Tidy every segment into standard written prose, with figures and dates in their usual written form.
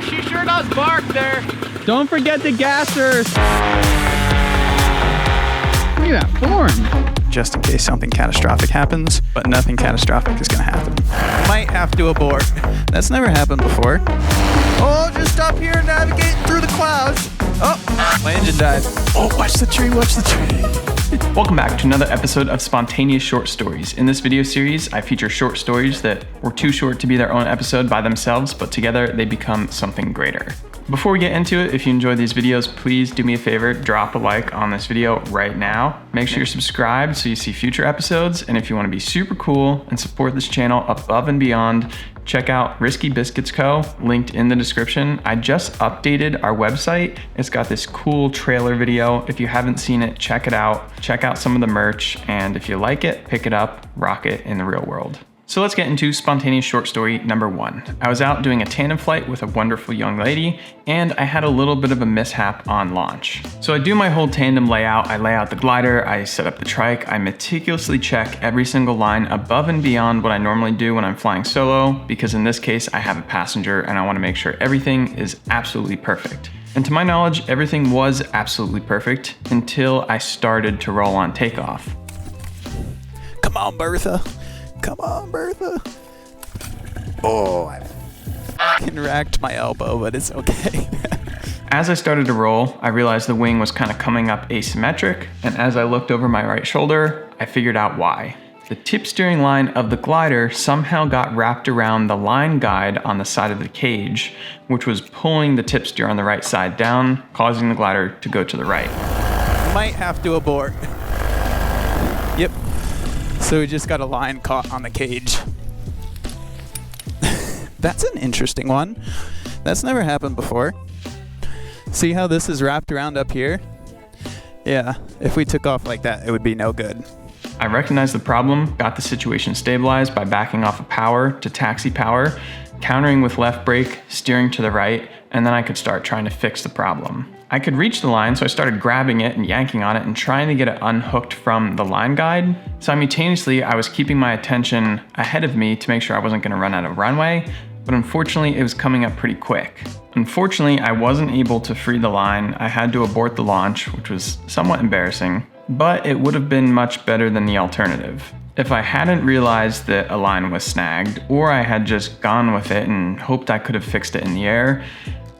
she sure does bark there. Don't forget the gassers. Look at that form. Just in case something catastrophic happens, but nothing catastrophic is gonna happen. Might have to abort. That's never happened before. Oh, just up here navigating through the clouds. Oh, my engine died. Oh, watch the tree, watch the tree. Welcome back to another episode of Spontaneous Short Stories. In this video series, I feature short stories that were too short to be their own episode by themselves, but together they become something greater. Before we get into it, if you enjoy these videos, please do me a favor, drop a like on this video right now. Make sure you're subscribed so you see future episodes, and if you want to be super cool and support this channel above and beyond, check out Risky Biscuits Co., linked in the description. I just updated our website. It's got this cool trailer video. If you haven't seen it, check it out. Check out some of the merch, and if you like it, pick it up, rock it in the real world. So let's get into spontaneous short story number 1. I was out doing a tandem flight with a wonderful young lady, and I had a little bit of a mishap on launch. So I do my whole tandem layout. I lay out the glider, I set up the trike, I meticulously check every single line above and beyond what I normally do when I'm flying solo, because in this case I have a passenger and I want to make sure everything is absolutely perfect. And to my knowledge, everything was absolutely perfect until I started to roll on takeoff. Come on, Bertha. Come on, Bertha. Oh, I fucking racked my elbow, but it's okay. As I started to roll, I realized the wing was kind of coming up asymmetric, and as I looked over my right shoulder, I figured out why. The tip steering line of the glider somehow got wrapped around the line guide on the side of the cage, which was pulling the tip steer on the right side down, causing the glider to go to the right. Might have to abort. Yep. So we just got a line caught on the cage. That's an interesting one. That's never happened before. See how this is wrapped around up here? Yeah, if we took off like that, it would be no good. I recognized the problem, got the situation stabilized by backing off of power to taxi power, countering with left brake, steering to the right, and then I could start trying to fix the problem. I could reach the line, so I started grabbing it and yanking on it and trying to get it unhooked from the line guide. Simultaneously, I was keeping my attention ahead of me to make sure I wasn't going to run out of runway, but unfortunately, it was coming up pretty quick. Unfortunately, I wasn't able to free the line. I had to abort the launch, which was somewhat embarrassing, but it would have been much better than the alternative. If I hadn't realized that a line was snagged, or I had just gone with it and hoped I could have fixed it in the air,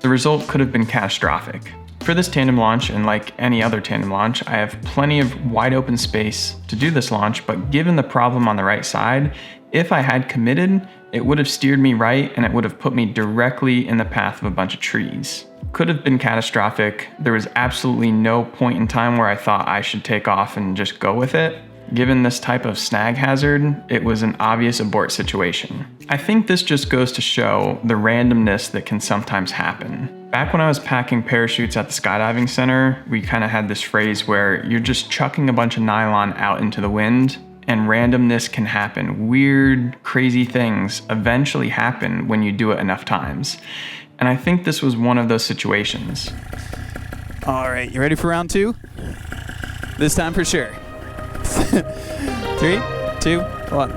the result could have been catastrophic. For this tandem launch, and like any other tandem launch, I have plenty of wide open space to do this launch, but given the problem on the right side, if I had committed, it would have steered me right and it would have put me directly in the path of a bunch of trees. Could have been catastrophic. There was absolutely no point in time where I thought I should take off and just go with it. Given this type of snag hazard, it was an obvious abort situation. I think this just goes to show the randomness that can sometimes happen. Back when I was packing parachutes at the skydiving center, we kind of had this phrase where you're just chucking a bunch of nylon out into the wind, and randomness can happen. Weird, crazy things eventually happen when you do it enough times. And I think this was one of those situations. All right, you ready for round 2? This time for sure. 3, 2, 1.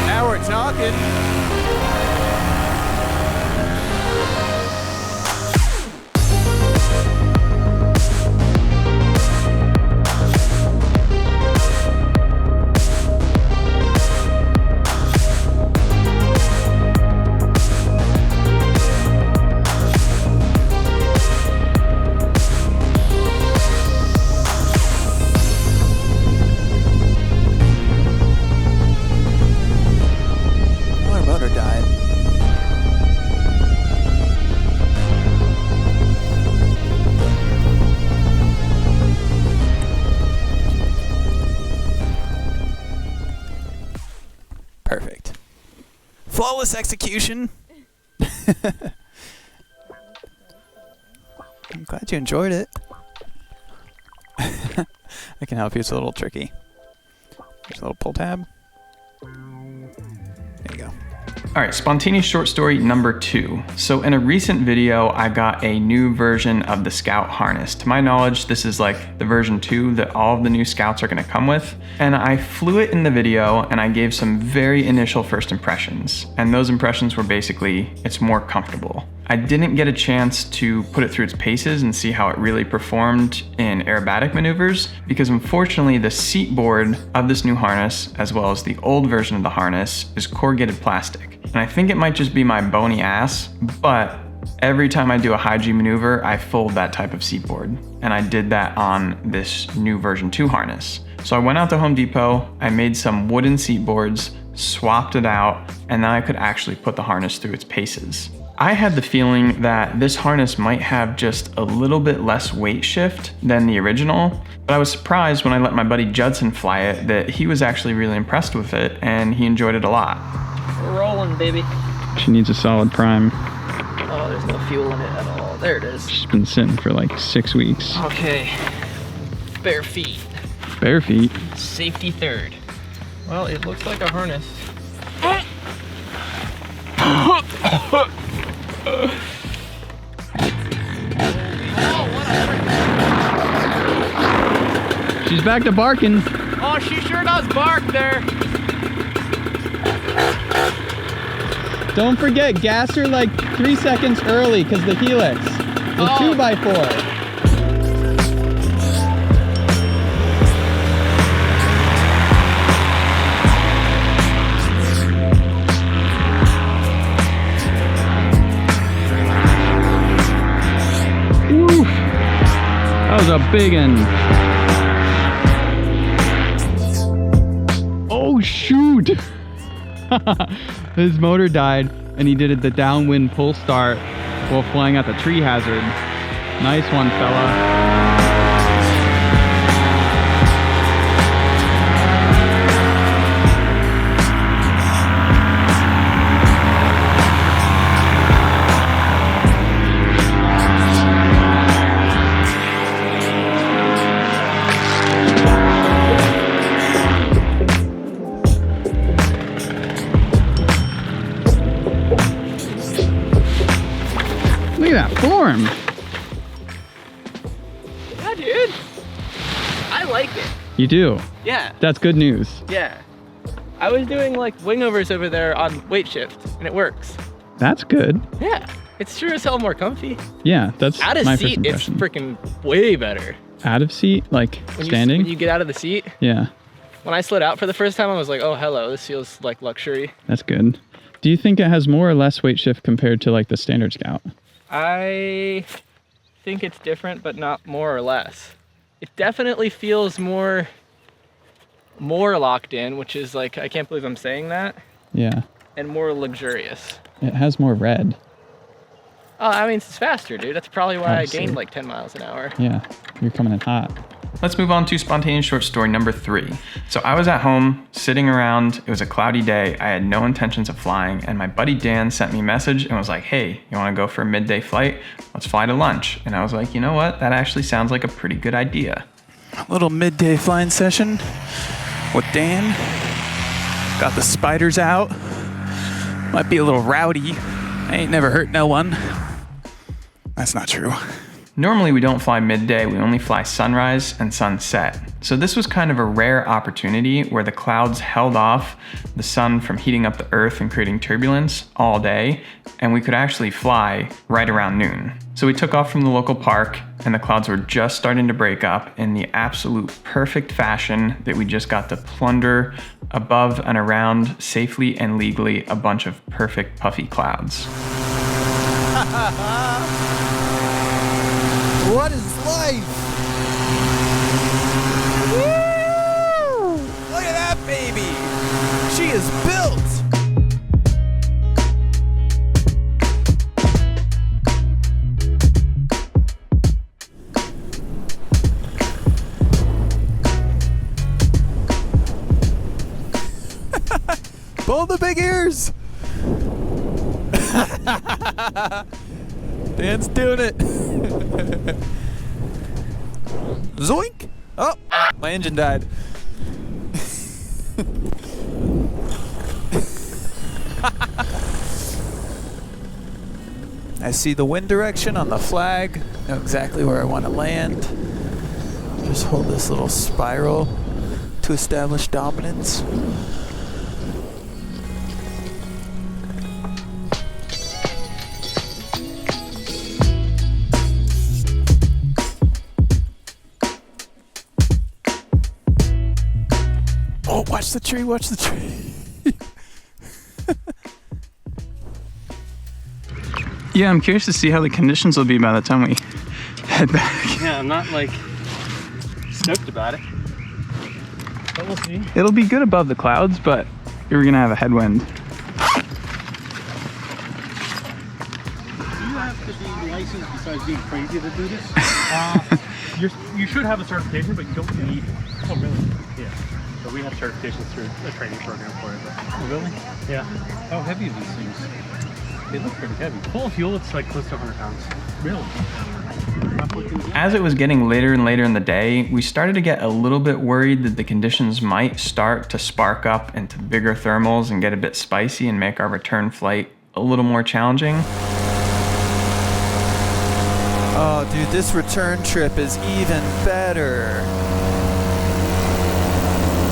Now we're talking. Perfect. Flawless execution. I'm glad you enjoyed it. I can help you. It's a little tricky. There's a little pull tab. There you go. All right, spontaneous short story number 2. So in a recent video, I got a new version of the Scout harness. To my knowledge, this is like the version 2 that all of the new Scouts are gonna come with. And I flew it in the video and I gave some very initial first impressions. And those impressions were basically, it's more comfortable. I didn't get a chance to put it through its paces and see how it really performed in aerobatic maneuvers because unfortunately the seat board of this new harness, as well as the old version of the harness, is corrugated plastic. And I think it might just be my bony ass, but every time I do a high G maneuver, I fold that type of seat board. And I did that on this new version 2 harness. So I went out to Home Depot, I made some wooden seat boards, swapped it out, and then I could actually put the harness through its paces. I had the feeling that this harness might have just a little bit less weight shift than the original, but I was surprised when I let my buddy Judson fly it that he was actually really impressed with it and he enjoyed it a lot. We're rolling, baby. She needs a solid prime. Oh, there's no fuel in it at all. There it is. She's been sitting for like 6 weeks. Okay. Bare feet. Bare feet. Safety third. Well, it looks like a harness. She's back to barking. Oh, she sure does bark there. Don't forget, gas her like 3 seconds early because the helix. The 2x4. That was a big one. Oh shoot! His motor died and he did the downwind pull start while flying at the tree hazard. Nice one, fella. Look at that form. Yeah, dude. I like it. You do? Yeah. That's good news. Yeah. I was doing like wingovers over there on weight shift and it works. That's good. Yeah. It's sure as hell more comfy. Yeah, that's Out of my first seat, it's impression. freaking way better. Out of seat? Like standing? When you get out of the seat. Yeah, When I slid out for the first time, I was like, oh, hello, this feels like luxury. that's good. Do you think it has more or less weight shift compared to like the standard Scout? I think it's different, but not more or less. It definitely feels more locked in, which is like, I can't believe I'm saying that, Yeah, and more luxurious. it has more red. Oh, I mean, it's faster, dude. That's probably why Obviously. I gained like 10 miles an hour. Yeah, you're coming in hot. Let's move on to spontaneous short story number 3. So I was at home sitting around. It was a cloudy day. I had no intentions of flying, and my buddy Dan sent me a message and was like, hey, you want to go for a midday flight? Let's fly to lunch. And I was like, you know what? That actually sounds like a pretty good idea. A little midday flying session with Dan. Got the spiders out. Might be a little rowdy. I ain't never hurt no one. That's not true. Normally we don't fly midday, we only fly sunrise and sunset. So this was kind of a rare opportunity where the clouds held off the sun from heating up the earth and creating turbulence all day, and we could actually fly right around noon. So we took off from the local park and the clouds were just starting to break up in the absolute perfect fashion that we just got to plunder above and around safely and legally a bunch of perfect puffy clouds. What is life? Woo! Look at that baby. She is built. Pull the big ears. Dan's doing it. Zoink! Oh, my engine died. I see the wind direction on the flag. Know exactly where I want to land. Just hold this little spiral to establish dominance. Oh, watch the tree, watch the tree. Yeah, I'm curious to see how the conditions will be by the time we head back. Yeah, I'm not like stoked about it, but we'll see. It'll be good above the clouds, but you're gonna have a headwind. Do you have to be licensed besides being crazy to do this? You should have a certification, but you don't need it. Oh, really? Yeah. So we have certifications through a training program for it. Oh, really? Yeah. How heavy are these things? They look pretty heavy. Full of fuel, it's like close to 100 pounds. Really? As it was getting later and later in the day, we started to get a little bit worried that the conditions might start to spark up into bigger thermals and get a bit spicy and make our return flight a little more challenging. Oh, dude, this return trip is even better.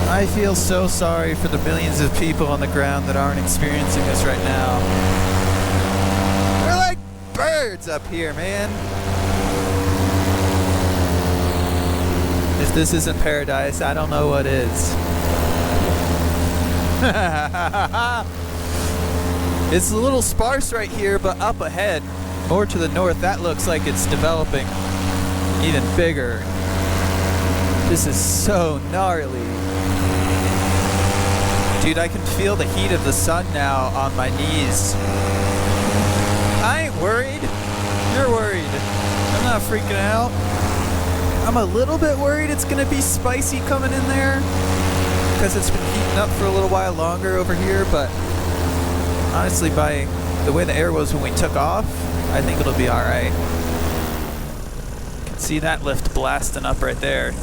I feel so sorry for the millions of people on the ground that aren't experiencing this right now. They're like birds up here, man. If this isn't paradise, I don't know what is. It's a little sparse right here, but up ahead, more to the north, that looks like it's developing even bigger. This is so gnarly. Dude, I can feel the heat of the sun now on my knees. I ain't worried. You're worried. I'm not freaking out. I'm a little bit worried it's gonna be spicy coming in there because it's been heating up for a little while longer over here, but honestly, by the way the air was when we took off, I think it'll be alright. You can see that lift blasting up right there.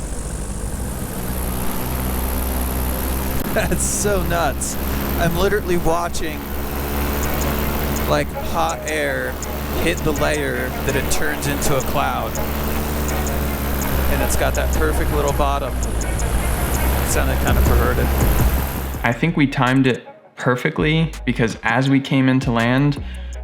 That's so nuts. I'm literally watching like hot air hit the layer that it turns into a cloud. And it's got that perfect little bottom. It sounded kind of perverted. I think we timed it perfectly because as we came into land,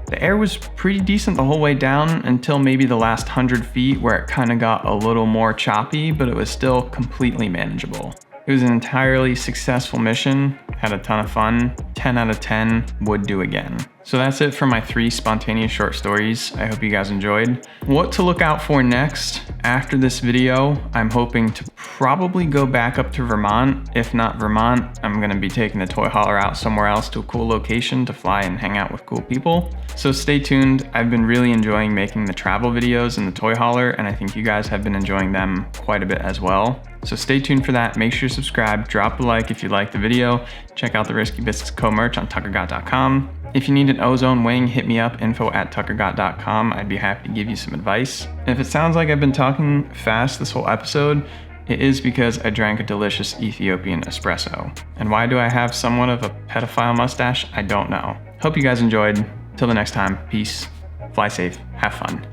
the air was pretty decent the whole way down until maybe the last 100 feet where it kind of got a little more choppy, but it was still completely manageable. It was an entirely successful mission, had a ton of fun, 10 out of 10, would do again. So that's it for my 3 spontaneous short stories. I hope you guys enjoyed. What to look out for next after this video, I'm hoping to probably go back up to Vermont. If not Vermont, I'm gonna be taking the toy hauler out somewhere else to a cool location to fly and hang out with cool people. So stay tuned. I've been really enjoying making the travel videos in the toy hauler, and I think you guys have been enjoying them quite a bit as well. So stay tuned for that. Make sure you subscribe, drop a like if you liked the video. Check out the Risky Biscuits co-merch on tuckergott.com. If you need an ozone wing, hit me up, info@tuckergott.com. I'd be happy to give you some advice. If it sounds like I've been talking fast this whole episode, it is because I drank a delicious Ethiopian espresso. And why do I have somewhat of a pedophile mustache? I don't know. Hope you guys enjoyed. Till the next time, peace, fly safe, have fun.